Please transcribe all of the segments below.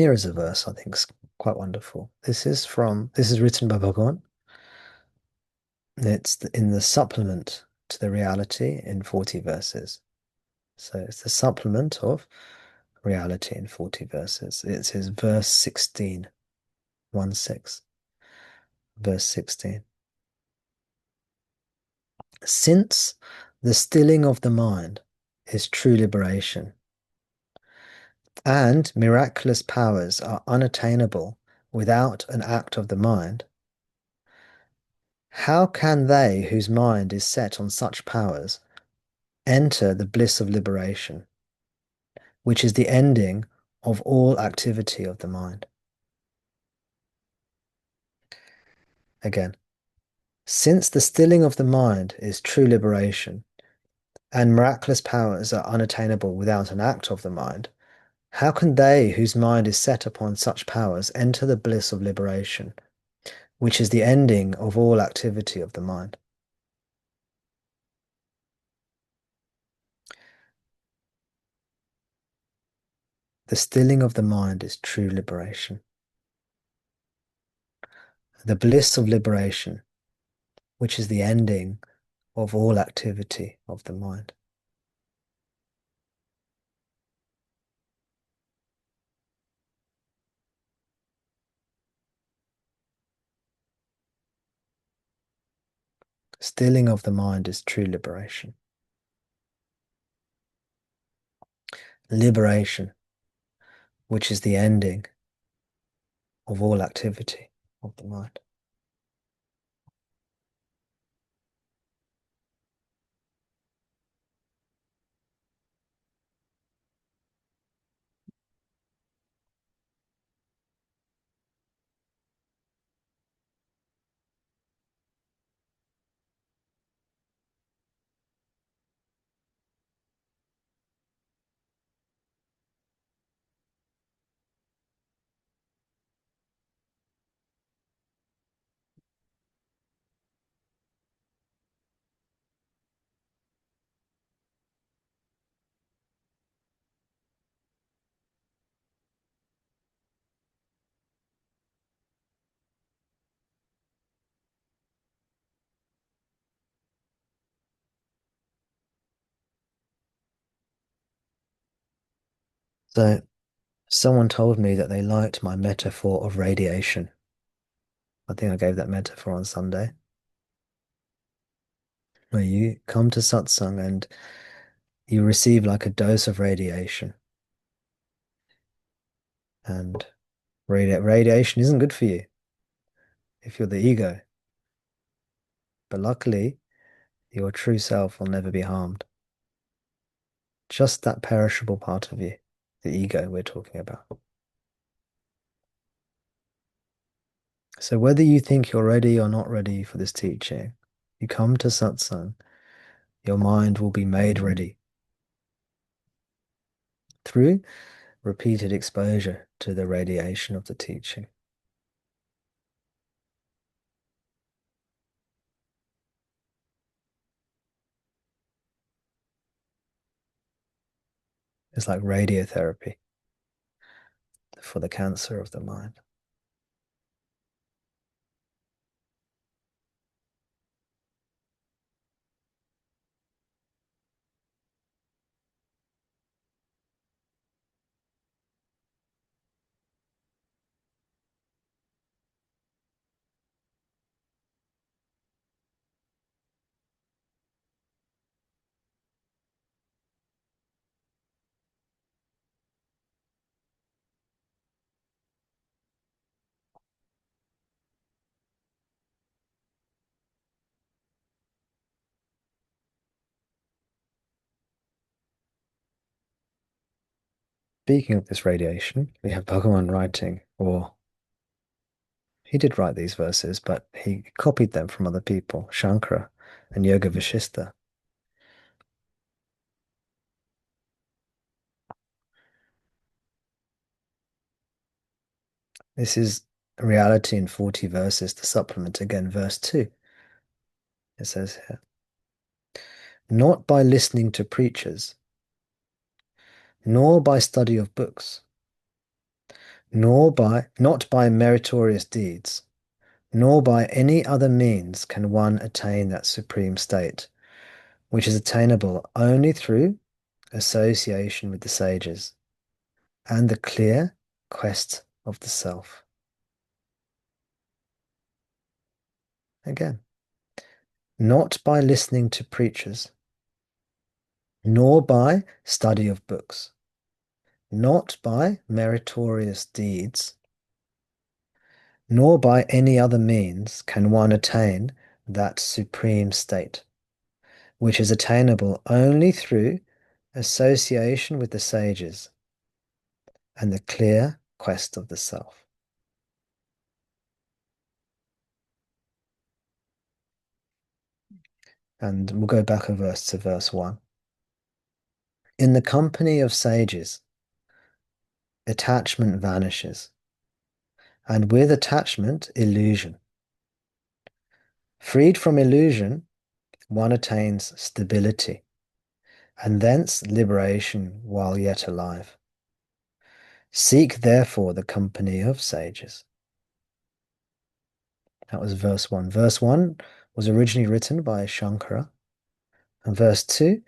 Here is a verse I think is quite wonderful. This is written by Bhagavan. It's in the supplement to the reality in 40 verses. So it's the supplement of reality in 40 verses. It's his verse 16, 1 6, verse 16. Since the stilling of the mind is true liberation, and miraculous powers are unattainable without an act of the mind, how can they whose mind is set on such powers enter the bliss of liberation, which is the ending of all activity of the mind? Again, since the stilling of the mind is true liberation, and miraculous powers are unattainable without an act of the mind, how can they whose mind is set upon such powers enter the bliss of liberation, which is the ending of all activity of the mind? The stilling of the mind is true liberation. The bliss of liberation, which is the ending of all activity of the mind. Stilling of the mind is true liberation. Liberation, which is the ending of all activity of the mind. So, someone told me that they liked my metaphor of radiation. I think I gave that metaphor on Sunday, where you come to satsang and you receive like a dose of radiation. And radiation isn't good for you if you're the ego. But luckily, your true self will never be harmed. Just that perishable part of you, the ego we're talking about. So whether you think you're ready or not ready for this teaching, you come to satsang, your mind will be made ready through repeated exposure to the radiation of the teaching. It's like radiotherapy for the cancer of the mind. Speaking of this radiation, we have Bhagavan writing, or he did write these verses, but he copied them from other people, Shankara and Yoga Vashista. This is reality in 40 verses, the supplement again, verse 2. It says here, not by listening to preachers, nor by study of books, nor by not by meritorious deeds, nor by any other means can one attain that supreme state, which is attainable only through association with the sages and the clear quest of the self. Again, not by listening to preachers, nor by study of books, not by meritorious deeds, nor by any other means can one attain that supreme state, which is attainable only through association with the sages and the clear quest of the self. And we'll go back a verse to verse 1. In the company of sages, attachment vanishes, and with attachment, illusion. Freed from illusion, one attains stability, and thence liberation while yet alive. Seek therefore the company of sages. That was verse 1. Verse 1 was originally written by Shankara, and verse 2,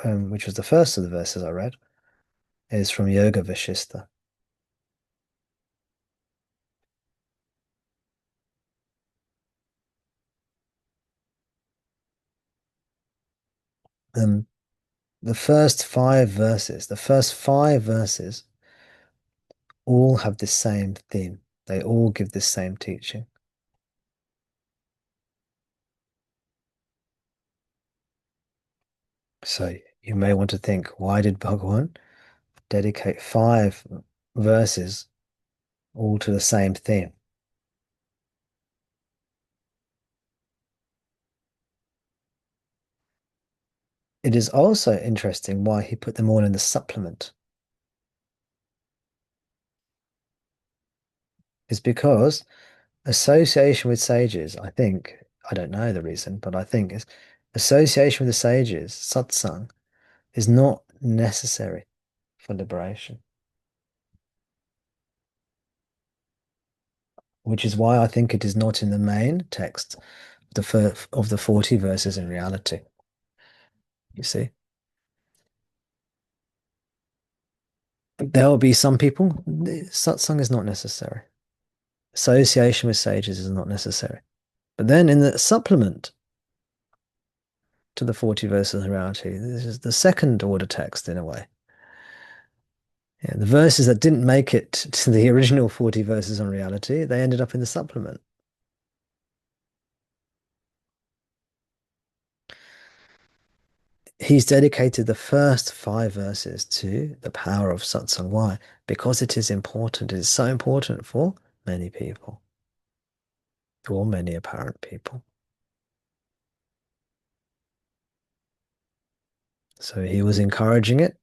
which was the first of the verses I read, is from Yoga Vashista. Um, the first five verses all have the same theme. They all give the same teaching. So you may want to think, why did Bhagavan dedicate 5 verses all to the same theme? It is also interesting why he put them all in the supplement. Is because association with sages, I don't know the reason, but I think is association with the sages, satsang, is not necessary for liberation. Which is why I think it is not in the main text of the 40 verses in reality. You see? There will be some people, satsang is not necessary. Association with sages is not necessary. But then in the supplement to the 40 verses in reality, this is the second order text in a way. Yeah, the verses that didn't make it to the original 40 verses on reality, they ended up in the supplement. He's dedicated the first 5 verses to the power of satsang. Why? Because it is important. It is so important for many people, for many apparent people. So he was encouraging it,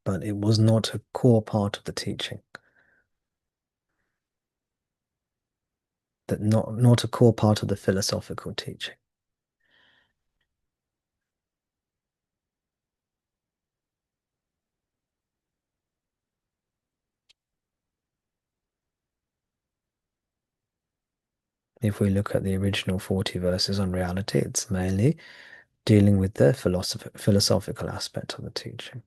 but it was not a core part of the teaching. That not a core part of the philosophical teaching. If we look at the original 40 verses on reality, it's mainly dealing with the philosophical aspect of the teaching.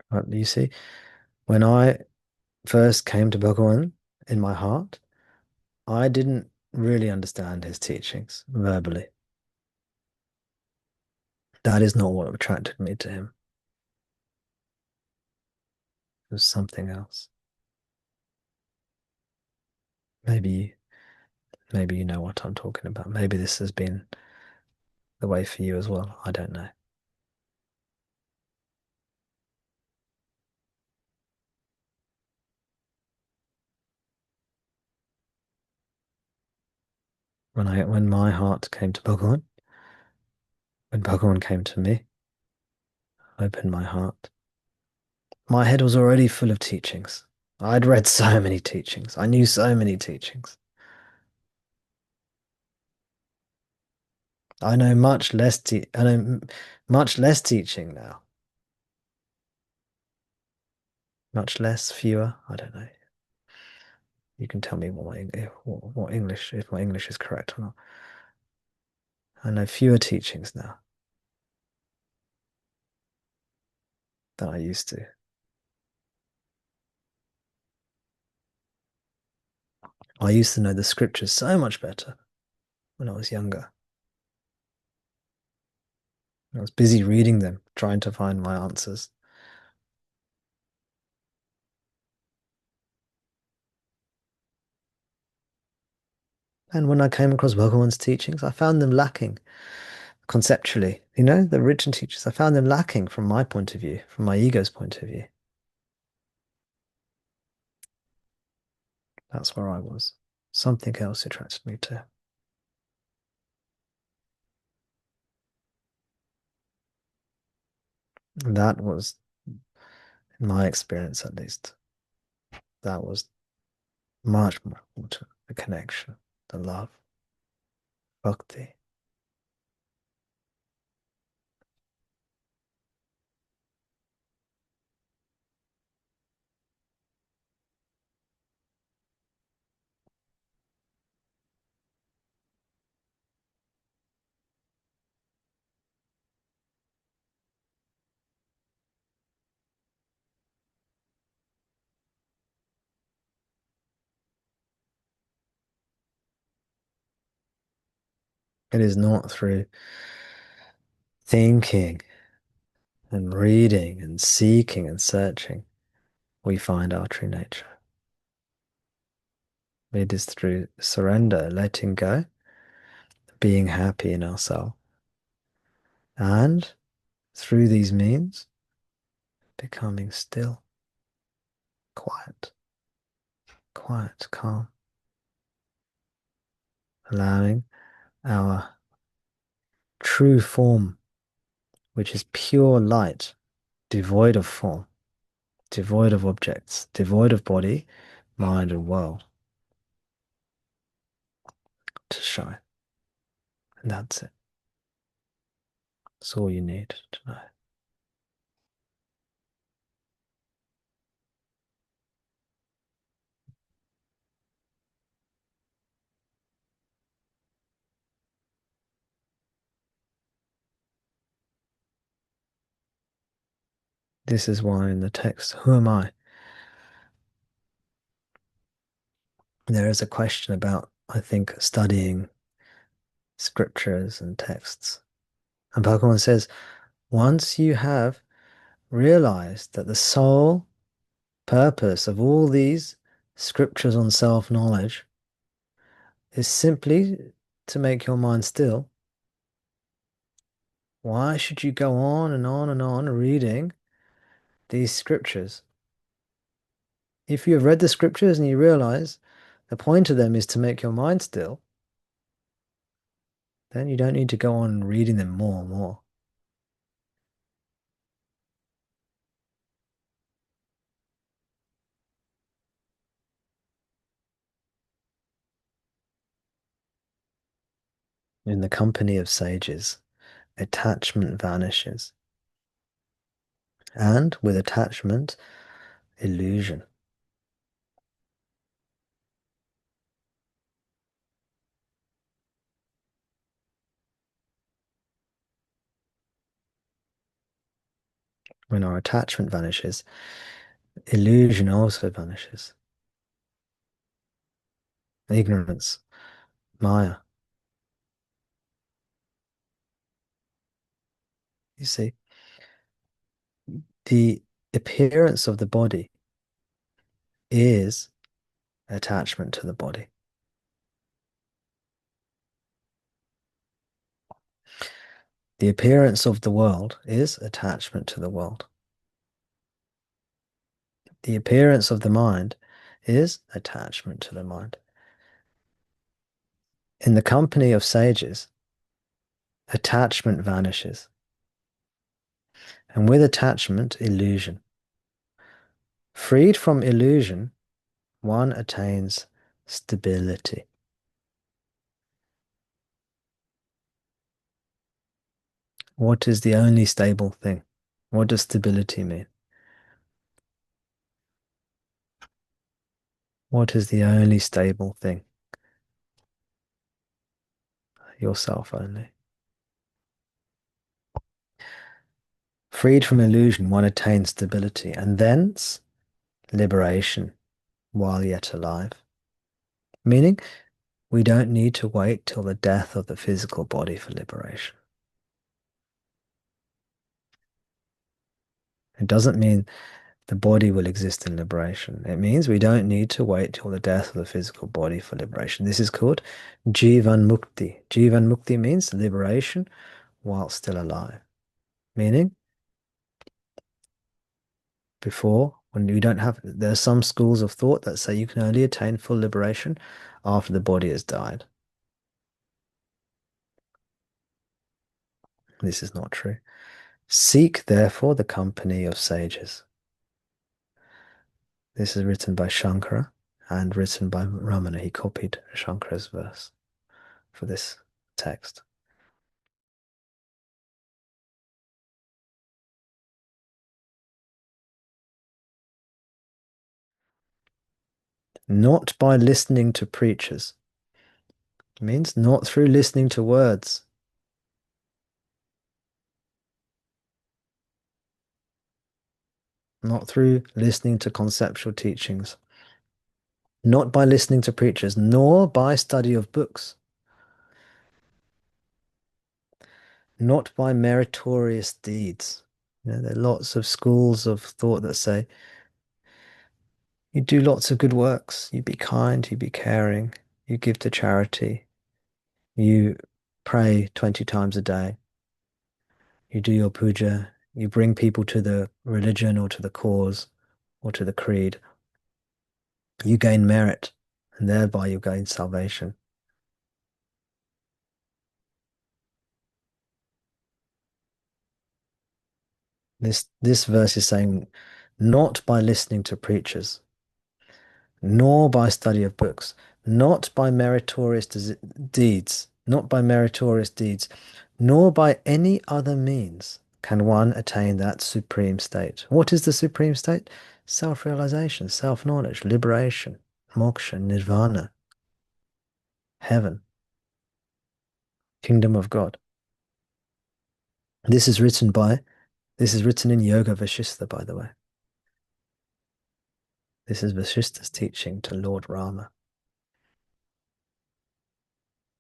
But you see, when I first came to Bhagavan in my heart, I didn't really understand his teachings verbally. That is not what attracted me to him. It was something else. Maybe, maybe you know what I'm talking about. Maybe this has been the way for you as well. I don't know. When my heart came to Bhagavan, when Bhagavan came to me, opened my heart. My head was already full of teachings. I'd read so many teachings. I knew so many teachings. I know much less teaching now. Much less, fewer. I don't know. You can tell me what English, if my English is correct or not. I know fewer teachings now than I used to. I used to know the scriptures so much better when I was younger. I was busy reading them, trying to find my answers. And when I came across Bhagavan's teachings, I found them lacking conceptually. You know, the written teachings, I found them lacking from my point of view, from my ego's point of view. That's where I was. Something else attracted me to. And that was, in my experience at least, that was much more important. The connection, the love, bhakti. It is not through thinking and reading and seeking and searching we find our true nature. It is through surrender, letting go, being happy in ourselves, and through these means, becoming still, quiet, quiet, calm, allowing our true form, which is pure light, devoid of form, devoid of objects, devoid of body, mind, and world, to shine. And that's it. That's all you need to know. This is why in the text, who am I? There is a question about, I think, studying scriptures and texts. And Bhagavan says, once you have realized that the sole purpose of all these scriptures on self-knowledge is simply to make your mind still, why should you go on and on and on reading these scriptures? If you have read the scriptures and you realize the point of them is to make your mind still, then you don't need to go on reading them more and more. In the company of sages, attachment vanishes. And with attachment, illusion. When our attachment vanishes, illusion also vanishes. Ignorance, Maya. You see, the appearance of the body is attachment to the body. The appearance of the world is attachment to the world. The appearance of the mind is attachment to the mind. In the company of sages, attachment vanishes. And with attachment, illusion. Freed from illusion, one attains stability. What is the only stable thing? What does stability mean? What is the only stable thing? Yourself only. Freed from illusion, one attains stability, and thence liberation while yet alive. Meaning, we don't need to wait till the death of the physical body for liberation. It doesn't mean the body will exist in liberation. It means we don't need to wait till the death of the physical body for liberation. This is called Jivan Mukti. Jivan Mukti means liberation while still alive. Meaning, before, when you don't have, there are some schools of thought that say you can only attain full liberation after the body has died. This is not true. Seek, therefore, the company of sages. This is written by Shankara and written by Ramana. He copied Shankara's verse for this text. Not by listening to preachers. It means not through listening to words. Not through listening to conceptual teachings. Not by listening to preachers, nor by study of books. Not by meritorious deeds. There are lots of schools of thought that say you do lots of good works, you be kind, you be caring, you give to charity, you pray 20 times a day, you do your puja, you bring people to the religion or to the cause or to the creed. You gain merit, and thereby you gain salvation. This verse is saying, not by listening to preachers, nor by study of books, not by meritorious deeds, not by meritorious deeds, nor by any other means can one attain that supreme state. What is the supreme state? Self-realization, self-knowledge, liberation, moksha, nirvana, heaven, kingdom of God. This is written in Yoga Vasistha, by the way. This is Vasistha's teaching to Lord Rama.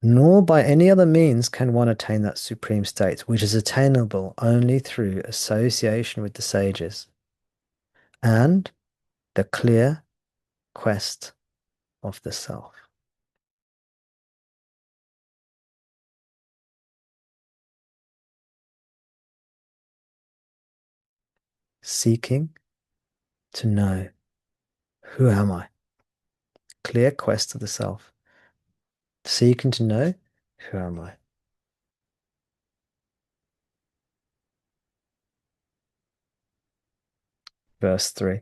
Nor by any other means can one attain that supreme state, which is attainable only through association with the sages and the clear quest of the self. Seeking to know, who am I? Clear quest of the self. Seeking to know, who am I? Verse 3.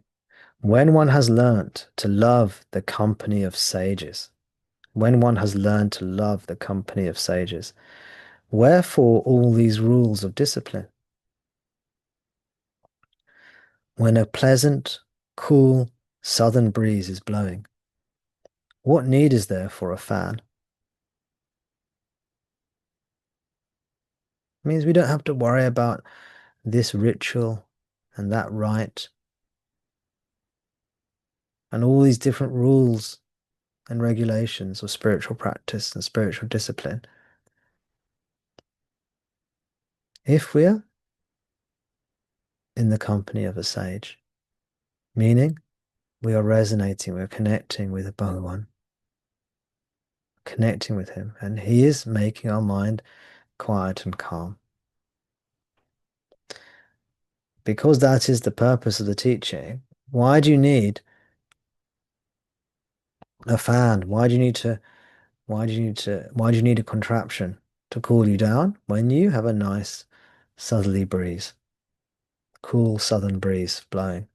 When one has learnt to love the company of sages, when one has learned to love the company of sages, wherefore all these rules of discipline? When a pleasant, cool, southern breeze is blowing, what need is there for a fan? It means we don't have to worry about this ritual and that rite and all these different rules and regulations of spiritual practice and spiritual discipline. If we're in the company of a sage, meaning we are resonating, we're connecting with Bhagavan, connecting with him, and he is making our mind quiet and calm. Because that is the purpose of the teaching, why do you need a fan? Why do you need a contraption to cool you down when you have a nice southerly breeze? cool southern breeze blowing.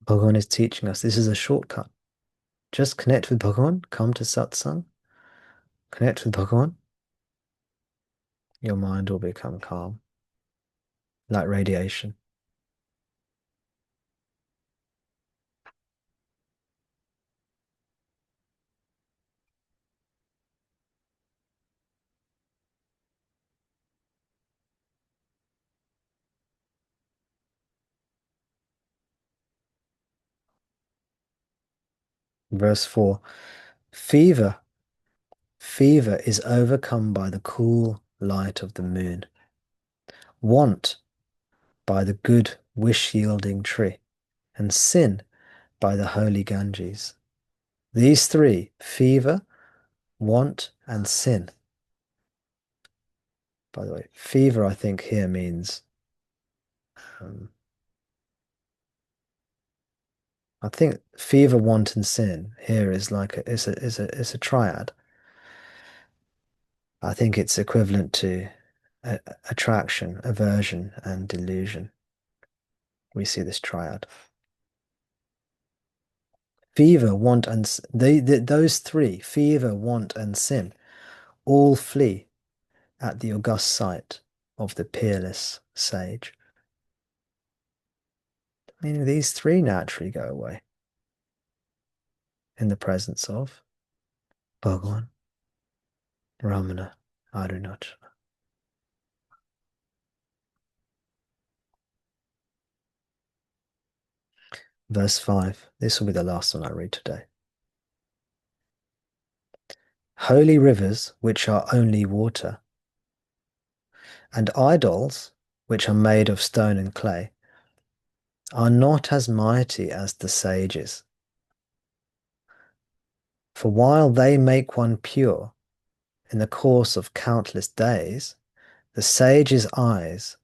Bhagavan is teaching us this is a shortcut. Just connect with Bhagavan, come to Satsang, connect with Bhagavan, your mind will become calm, like radiation. Verse 4 Fever, fever is overcome by the cool light of the moon, want by the good wish-yielding tree, and sin by the holy Ganges. These three, fever, want, and sin. By the way, fever, I think here means, um, I think fever, want, and sin here is like it's a triad. I think it's equivalent to attraction, aversion, and delusion. We see this triad. Fever, want, and those three, fever, want, and sin, all flee at the august sight of the peerless sage. Meaning these three naturally go away in the presence of Bhagavan, Ramana, Arunach. Verse 5. This will be the last one I read today. Holy rivers, which are only water, and idols, which are made of stone and clay, are not as mighty as the sages. For while they make one pure in the course of countless days, the sage's eyes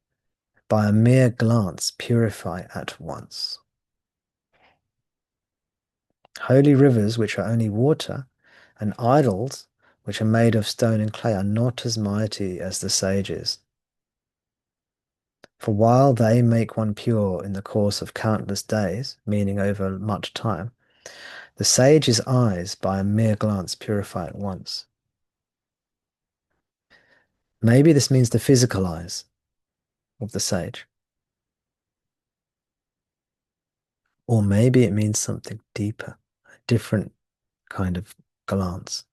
by a mere glance purify at once. Holy rivers, which are only water, and idols, which are made of stone and clay, are not as mighty as the sages. For while they make one pure in the course of countless days, meaning over much time, the sage's eyes by a mere glance purify at once. Maybe this means the physical eyes of the sage. Or maybe it means something deeper, a different kind of glance.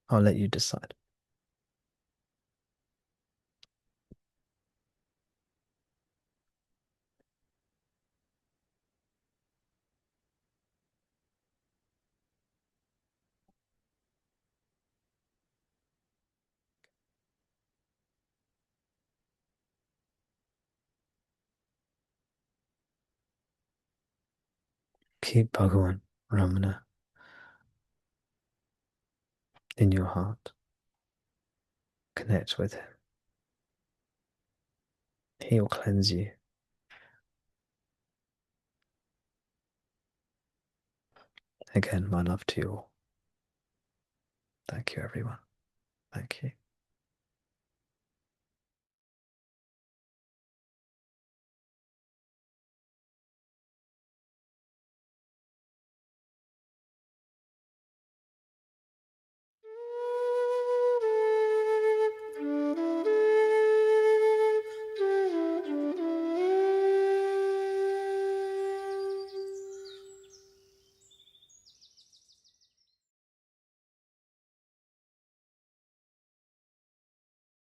I'll let you decide. Keep Bhagavan, Ramana, in your heart. Connect with him. He will cleanse you. Again, my love to you all. Thank you, everyone. Thank you.